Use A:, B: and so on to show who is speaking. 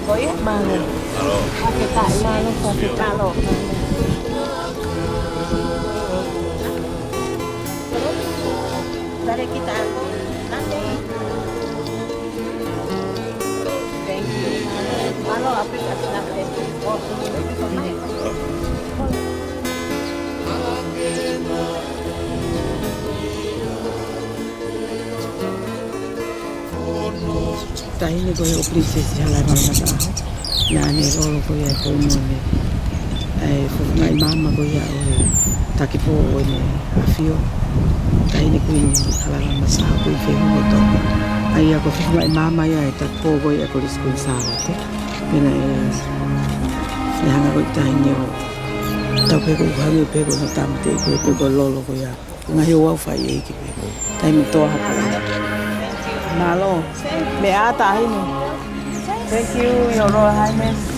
A: Malo. Kita malo sa kita lo.
B: Dari kita ako. Nanti. Thank you. Malo, apit at natin. Oh,
A: Tayo ni Kuya Uplises halaman na ba? Nani rolo Kuya Pumuli. Ay may mama Kuya o taki po o ni afio. Tayo ni Kuya halaman na sa Kuya Femulo to. Ay ako may mama ya tak po Kuya ako riskun sa ako. Pina ko tayo niyo. Tapi ko kami pero na tamte ko pero lolo Kuya. Ngayon wa fa ye ki. Tayo mi to ha. Malo. Me ata ini. Thank you, Your Royal Highness.